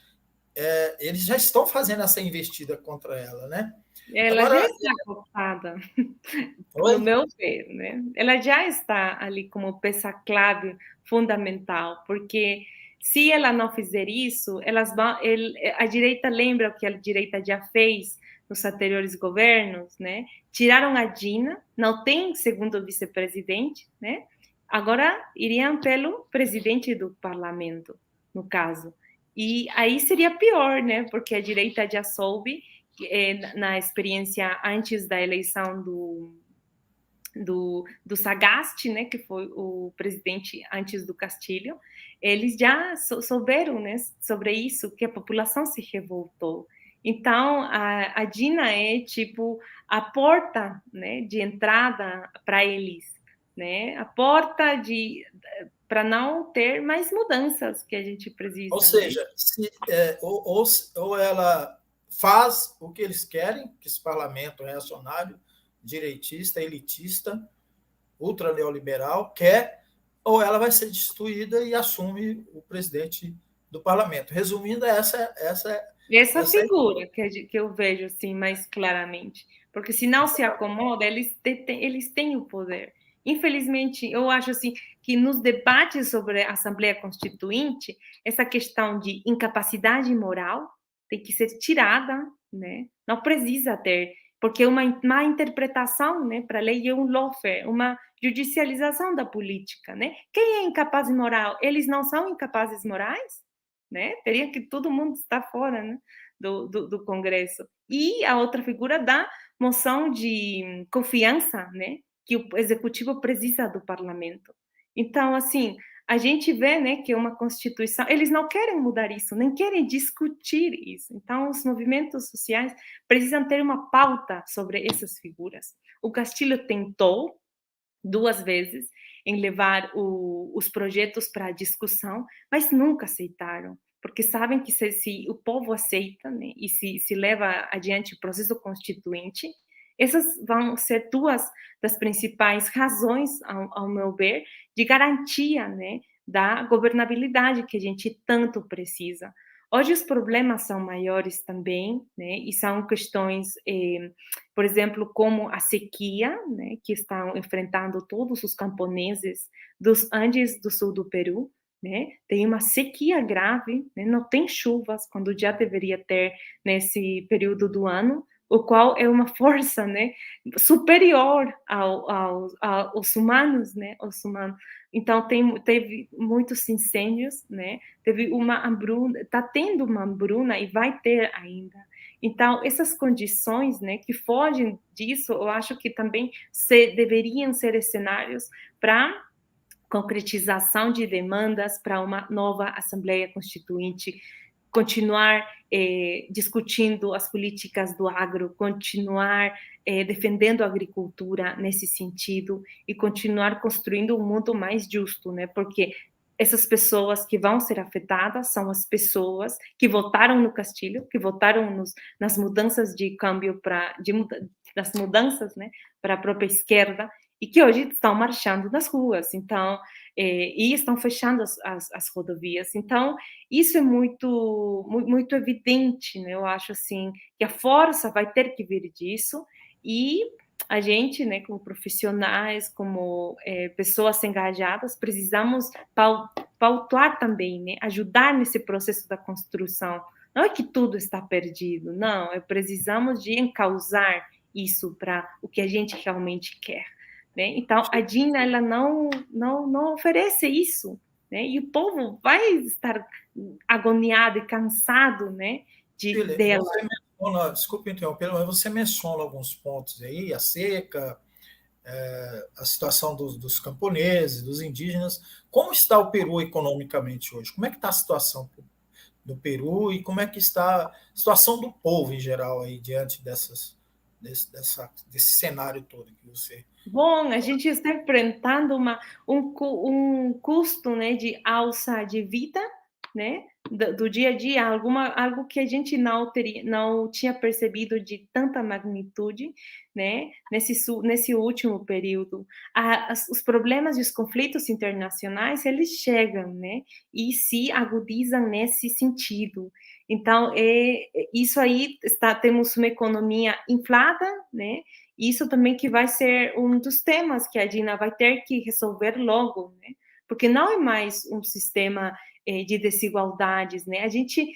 eles já estão fazendo essa investida contra ela. Né? Ela Agora, já está cooptada, no oi? meu ver, né? Ela já está ali como peça-clave fundamental, porque se ela não fizer isso, a direita lembra o que a direita já fez nos anteriores governos, né? Tiraram a Dina, não tem segundo vice-presidente, né? Agora iriam pelo presidente do parlamento, no caso. E aí seria pior, né? Porque a direita já soube na experiência antes da eleição do Sagasti, né, que foi o presidente antes do Castilho, eles já souberam, né, sobre isso, que a população se revoltou. Então, a Dina é tipo a porta, né, de entrada para eles, né, a porta para não ter mais mudanças que a gente Ou precisa, né? seja, ou ela faz o que eles querem, que esse parlamento reacionário, direitista, elitista, ultra neoliberal quer, ou ela vai ser destruída e assume o presidente do parlamento. Resumindo, Essa essa figura que eu vejo assim mais claramente, porque se não se acomoda, eles têm o poder. Infelizmente, eu acho assim que nos debates sobre a Assembleia Constituinte, essa questão de incapacidade moral tem que ser tirada, né? Não precisa ter, porque uma má interpretação, né, para a lei é um lawfare, uma judicialização da política, né? Quem é incapaz moral? Eles não são incapazes morais? Né? Teria que todo mundo estar fora, né, do Congresso. E a outra figura da moção de confiança, né, que o executivo precisa do parlamento. Então, assim, a gente vê, né, que uma Constituição, eles não querem mudar isso, nem querem discutir isso. Então, os movimentos sociais precisam ter uma pauta sobre essas figuras. O Castilho tentou 2 vezes em levar os projetos para discussão, mas nunca aceitaram. porque sabem que se o povo aceita, né, e se leva adiante o processo constituinte, essas vão ser duas das principais razões, ao meu ver, de garantia, né, da governabilidade que a gente tanto precisa. Hoje os problemas são maiores também, né, e são questões, por exemplo, como a sequia, né, que estão enfrentando todos os camponeses dos Andes do sul do Peru, né, tem uma sequia grave, né, não tem chuvas quando já deveria ter nesse período do ano, o qual é uma força, né, superior aos humanos, né, aos humanos. Então teve muitos incêndios, né, teve uma hambruna, está tendo uma hambruna e vai ter ainda. Então essas condições, né, que fogem disso, eu acho que também deveriam ser cenários para concretização de demandas para uma nova Assembleia Constituinte, continuar discutindo as políticas do agro, continuar defendendo a agricultura nesse sentido e continuar construindo um mundo mais justo, né? Porque essas pessoas que vão ser afetadas são as pessoas que votaram no Castilho, que votaram nas mudanças de câmbio das mudanças, né, para a própria esquerda e que hoje estão marchando nas ruas, então, e estão fechando as rodovias. Então, isso é muito evidente, né? Eu acho assim que a força vai ter que vir disso e a gente, né, como profissionais, como pessoas engajadas, precisamos pautar também, né, ajudar nesse processo da construção. Não é que tudo está perdido, não, precisamos de encauzar isso para o que a gente realmente quer. Né? Então, a Dina ela não oferece isso, né? E o povo vai estar agoniado e cansado, né, dela. Você menciona, desculpe interromper, mas você menciona alguns pontos aí, a seca, a situação dos camponeses, dos indígenas. Como está o Peru economicamente hoje? Como é que está a situação do Peru e como é que está a situação do povo em geral aí diante desse cenário todo que você... Bom, a gente está enfrentando um custo, né, de alça de vida, né, do dia a dia, algo que a gente não tinha percebido de tanta magnitude, né, nesse último período. Os problemas e os conflitos internacionais, eles chegam, né, e se agudizam nesse sentido. Então, isso aí temos uma economia inflada, né, isso também que vai ser um dos temas que a Dina vai ter que resolver logo, né? Porque não é mais um sistema de desigualdades, né? A gente,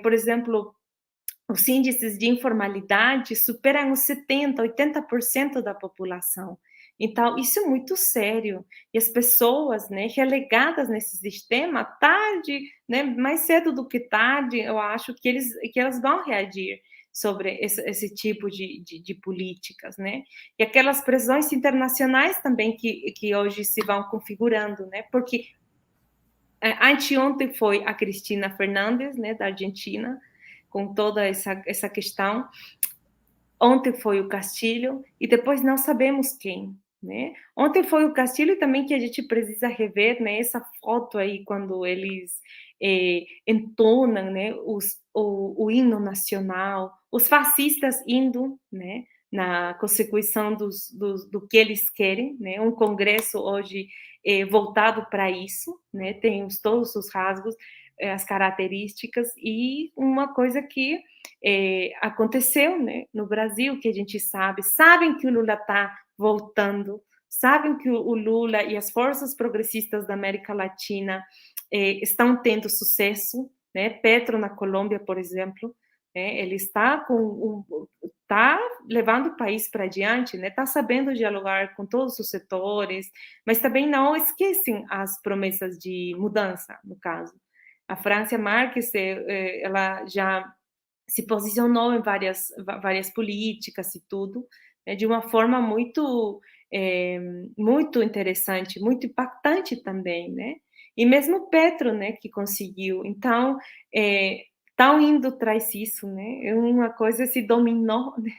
por exemplo, os índices de informalidade superam os 70, 80% da população. Então, isso é muito sério. E as pessoas, né, relegadas nesse sistema, tarde, né, mais cedo do que tarde, eu acho que elas vão reagir sobre esse tipo de políticas, né? E aquelas pressões internacionais também que hoje se vão configurando, né? Porque anteontem foi a Cristina Fernandes, né, da Argentina, com toda essa questão. Ontem foi o Castilho e depois não sabemos quem, né? Ontem foi o Castilho também que a gente precisa rever, né? Essa foto aí quando eles entonam, né? O hino nacional, os fascistas indo, né? Na consecução do que eles querem, né? Um congresso hoje voltado para isso, né? Tem todos os rasgos, as características e uma coisa que aconteceu, né, no Brasil, que a gente sabem que o Lula está voltando, sabem que o Lula e as forças progressistas da América Latina estão tendo sucesso, né? Petro na Colômbia, por exemplo, né? Ele está levando o país para adiante, né? Está sabendo dialogar com todos os setores, mas também não esquecem as promessas de mudança, no caso. A Francia Marques, ela já se posicionou em várias políticas e tudo, né, de uma forma muito interessante, muito impactante também, né? E mesmo Petro, né, que conseguiu. Então, estão indo atrás disso, né? É uma coisa se dominou, né?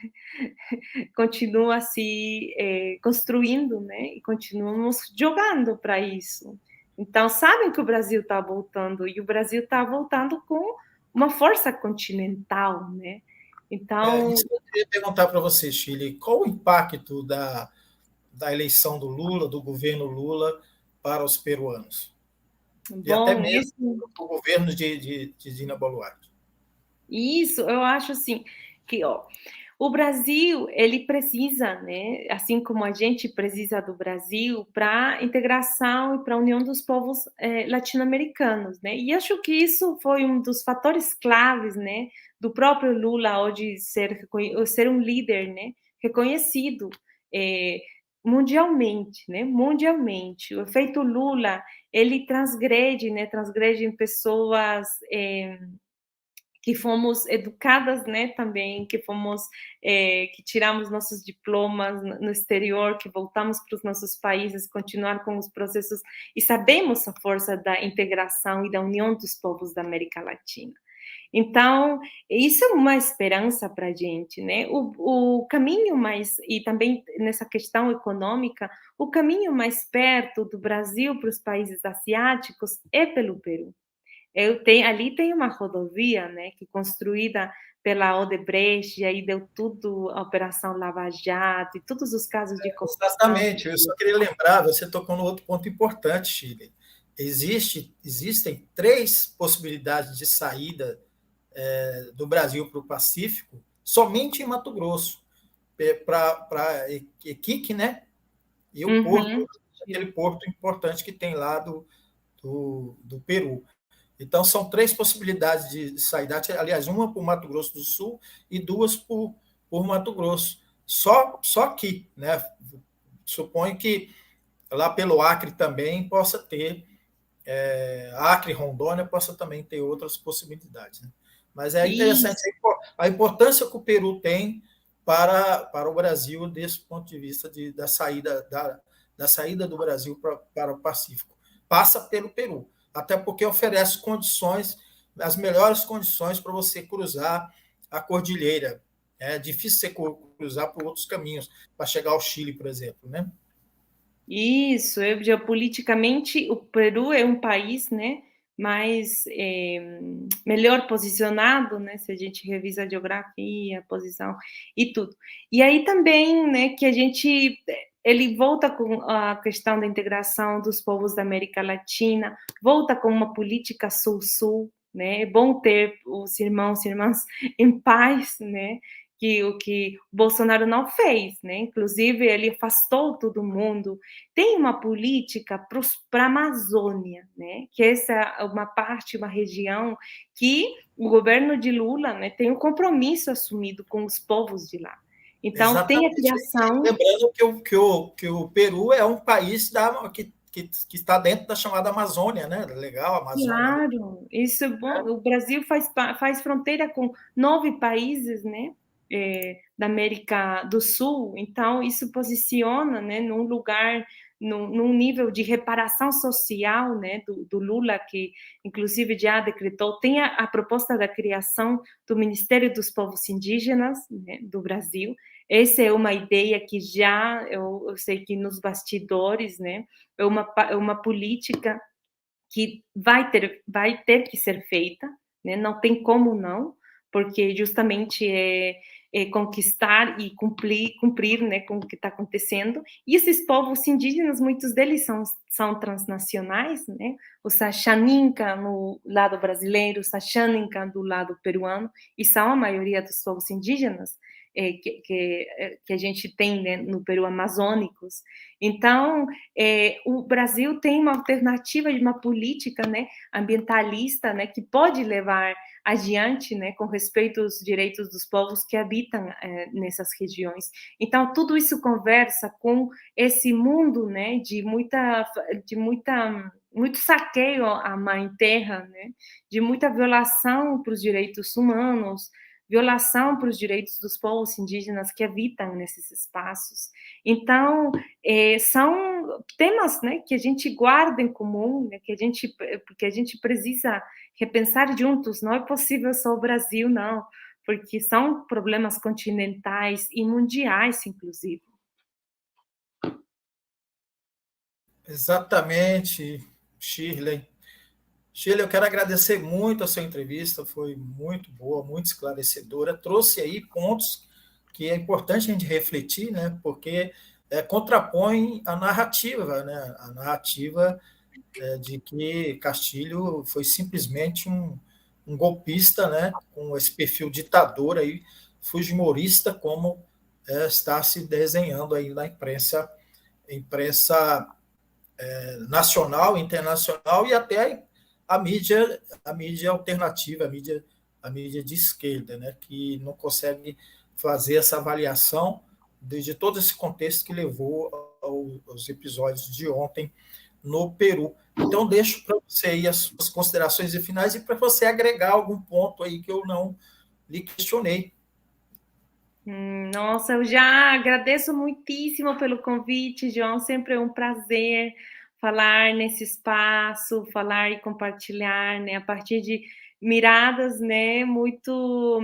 Continua se construindo, né? E continuamos jogando para isso. Então, sabem que o Brasil está voltando, e o Brasil está voltando com uma força continental, né? Então, Isso que eu queria perguntar para você, Chile, qual o impacto da eleição do Lula, do governo Lula, para os peruanos? E até bom, mesmo para o governo de Dina Boluarte. isso eu acho assim, que ó, o Brasil, ele precisa, né, assim como a gente precisa do Brasil para a integração e para a união dos povos latino-americanos, né? E acho que isso foi um dos fatores claves, né, do próprio Lula hoje ser um líder, né, reconhecido eh, mundialmente, né? Mundialmente, o efeito Lula ele transgrede, né? Transgrede em pessoas que fomos educadas, né, também, que fomos, que tiramos nossos diplomas no exterior, que voltamos para os nossos países, continuar com os processos e sabemos a força da integração e da união dos povos da América Latina. Então, isso é uma esperança para a gente, né? O caminho mais, e também nessa questão econômica, o caminho mais perto do Brasil para os países asiáticos é pelo Peru. Ali tem uma rodovia, né, que construída pela Odebrecht, e aí deu tudo, a Operação Lava Jato, e todos os casos de corrupção. Exatamente, eu só queria lembrar, você tocou no outro ponto importante, Chile. Existem três possibilidades de saída do Brasil para o Pacífico, somente em Mato Grosso, para Iquique, né? E o porto, Uhum. aquele porto importante que tem lá do Peru. Então, são três possibilidades de saída, aliás, uma por Mato Grosso do Sul e duas por Mato Grosso. Só que, né, suponho que lá pelo Acre também possa ter, Acre e Rondônia possa também ter outras possibilidades. Né? Mas é interessante Isso, a importância que o Peru tem para o Brasil desse ponto de vista da saída do Brasil para o Pacífico. Passa pelo Peru, até porque oferece condições, as melhores condições para você cruzar a cordilheira. É difícil você cruzar por outros caminhos, para chegar ao Chile, por exemplo. Né? geopoliticamente, o Peru é um país, né, mais melhor posicionado, né, se a gente revisa a geografia, a posição e tudo. E aí também, né, que a gente ele volta com a questão da integração dos povos da América Latina, volta com uma política sul-sul, né? É bom ter os irmãos e irmãs em paz, né? Que o que Bolsonaro não fez, né? Inclusive ele afastou todo mundo. Tem uma política para a Amazônia, né? Que essa é uma parte, uma região que o governo de Lula, né, tem um compromisso assumido com os povos de lá. Então tem a Exatamente. criação. Lembrando que o Peru é um país que está dentro da chamada Amazônia, né? Legal, Amazônia. Ali. Claro, isso é bom. O Brasil faz fronteira com 9 países, né, da América do Sul. Então, isso posiciona, né, num lugar, num nível de reparação social, né, do Lula, que inclusive já decretou. Tem a proposta da criação do Ministério dos Povos Indígenas, né, do Brasil. Essa é uma ideia que já, eu sei que nos bastidores, né, é uma política que vai ter que ser feita, né? Não tem como não, porque justamente é conquistar e cumprir, né, com o que está acontecendo. E esses povos indígenas, muitos deles são transnacionais, né? O Xaninca no lado brasileiro, o Xaninca do lado peruano, e são a maioria dos povos indígenas que a gente tem, né, no Peru, amazônicos. Então, o Brasil tem uma alternativa de uma política, né, ambientalista, né, que pode levar adiante, né, com respeito aos direitos dos povos que habitam nessas regiões. Então, tudo isso conversa com esse mundo, né, de muito saqueio à mãe terra, né, de muita violação para os direitos humanos, violação para os direitos dos povos indígenas que habitam nesses espaços. Então, são temas, né, que a gente guarda em comum, né, porque a gente precisa repensar juntos. Não é possível só o Brasil, não, porque são problemas continentais e mundiais, inclusive. Exatamente, Shirley. Shirley, eu quero agradecer muito a sua entrevista, foi muito boa, muito esclarecedora, trouxe aí pontos que é importante a gente refletir, né, porque contrapõe a narrativa, né, a narrativa de que Castilho foi simplesmente um golpista, né, com esse perfil ditador aí, fujimorista, como está se desenhando aí na imprensa nacional, internacional e até a mídia alternativa, a mídia de esquerda, né, que não consegue fazer essa avaliação de todo esse contexto que levou aos episódios de ontem no Peru. Então, deixo para você aí as suas considerações finais e para você agregar algum ponto aí que eu não lhe questionei. Nossa, eu já agradeço muitíssimo pelo convite, João. Sempre é um prazer falar nesse espaço, falar e compartilhar, né, a partir de miradas, né, muito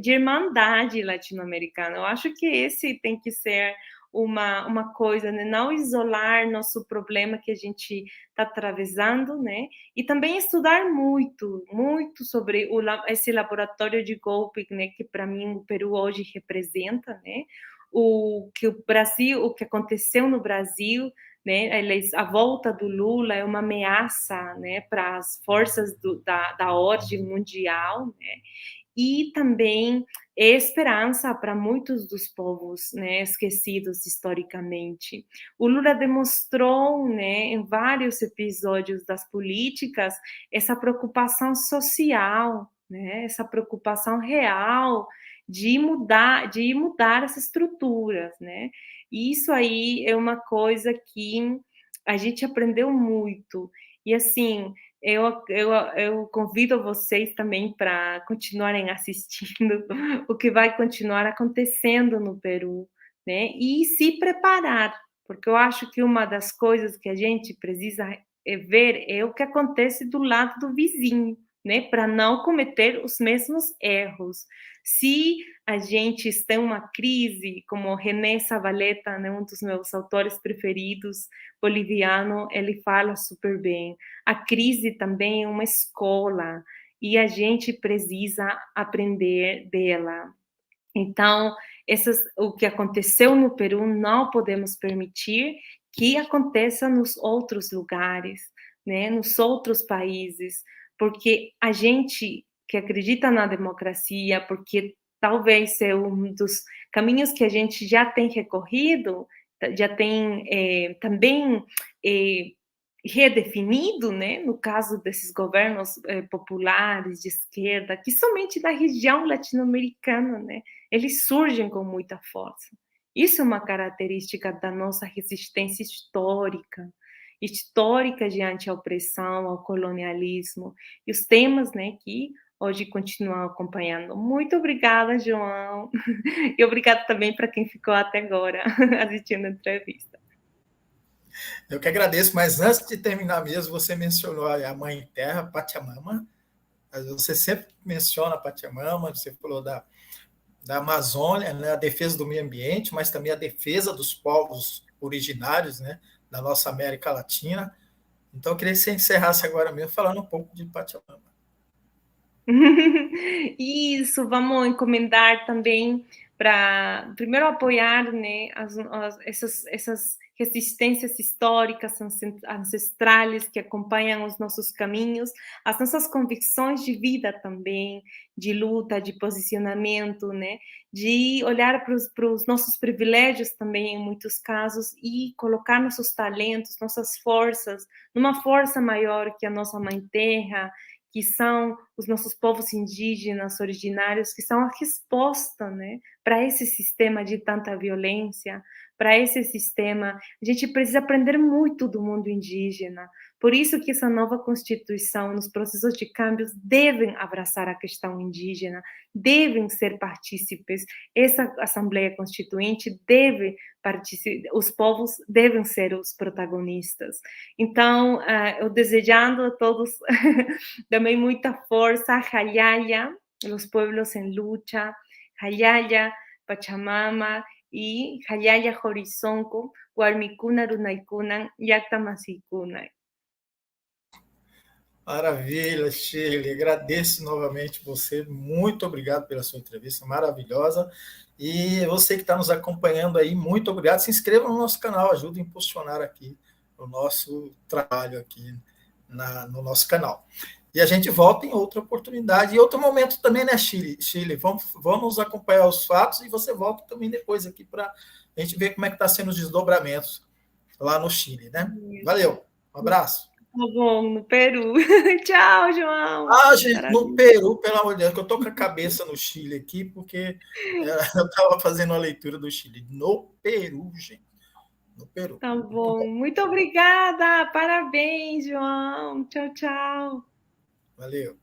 de irmandade latino-americana. Eu acho que esse tem que ser uma coisa, né, não isolar nosso problema que a gente está atravessando, né, e também estudar muito, muito sobre esse laboratório de golpe, né, que para mim o Peru hoje representa, né, o Brasil, o que aconteceu no Brasil, né, a volta do Lula é uma ameaça, né, para as forças da ordem mundial, né, e também é esperança para muitos dos povos, né, esquecidos historicamente. O Lula demonstrou, né, em vários episódios das políticas, essa preocupação social, né, essa preocupação real de mudar as estruturas, né? E isso aí é uma coisa que a gente aprendeu muito. E assim, eu convido vocês também para continuarem assistindo o que vai continuar acontecendo no Peru, né? E se preparar, porque eu acho que uma das coisas que a gente precisa ver é o que acontece do lado do vizinho, né? Para não cometer os mesmos erros. Se a gente tem uma crise, como René Zavaleta, né, um dos meus autores preferidos, boliviano, ele fala super bem. A crise também é uma escola e a gente precisa aprender dela. Então, o que aconteceu no Peru não podemos permitir que aconteça nos outros lugares, né, nos outros países, porque a gente que acredita na democracia, porque talvez é um dos caminhos que a gente já tem recorrido, já tem também redefinido, né, no caso desses governos populares de esquerda, que somente da região latino-americana, né, eles surgem com muita força. Isso é uma característica da nossa resistência histórica diante à opressão, ao colonialismo, e os temas, né, que hoje continuam acompanhando. Muito obrigada, João, e obrigada também para quem ficou até agora assistindo a entrevista. Eu que agradeço, mas antes de terminar mesmo, você mencionou a Mãe Terra, Pachamama. Você sempre menciona a Pachamama, você falou da Amazônia, né, a defesa do meio ambiente, mas também a defesa dos povos originários, né, da nossa América Latina. Então, eu queria que você encerrasse agora mesmo falando um pouco de Pachamama. Isso, vamos encomendar também para, primeiro, apoiar, né, essas resistências históricas ancestrales que acompanham os nossos caminhos, as nossas convicções de vida também, de luta, de posicionamento, né, de olhar para os nossos privilégios também, em muitos casos, e colocar nossos talentos, nossas forças, numa força maior que a nossa Mãe Terra, que são os nossos povos indígenas originários, que são a resposta, né, para esse sistema de tanta violência, para esse sistema. A gente precisa aprender muito do mundo indígena. Por isso que essa nova Constituição, nos processos de câmbios, devem abraçar a questão indígena, devem ser partícipes. Essa Assembleia Constituinte deve participar, os povos devem ser os protagonistas. Então, eu desejando a todos também muita força, Jayaya, os pueblos em luta, Jayaya, Pachamama y Jayaya Horizonco, Guarmicuna Runaicunan, Yacta Masicuna. Maravilha, Shirley. Agradeço novamente você. Muito obrigado pela sua entrevista maravilhosa. E você que está nos acompanhando aí, muito obrigado. Se inscreva no nosso canal, ajude a impulsionar aqui o nosso trabalho aqui no nosso canal. E a gente volta em outra oportunidade, e outro momento também, né, Chile? Vamos acompanhar os fatos e você volta também depois aqui para a gente ver como é que está sendo os desdobramentos lá no Chile, né? Valeu, um abraço. Tá bom, no Peru. Tchau, João. Ah, gente, no Maravilha. Peru, pelo amor de Deus, que eu tô com a cabeça no Chile aqui, porque eu estava fazendo a leitura do Chile. No Peru, gente. No Peru. Tá Muito bom. bom. Muito obrigada. Parabéns, João. Tchau, tchau. Valeu.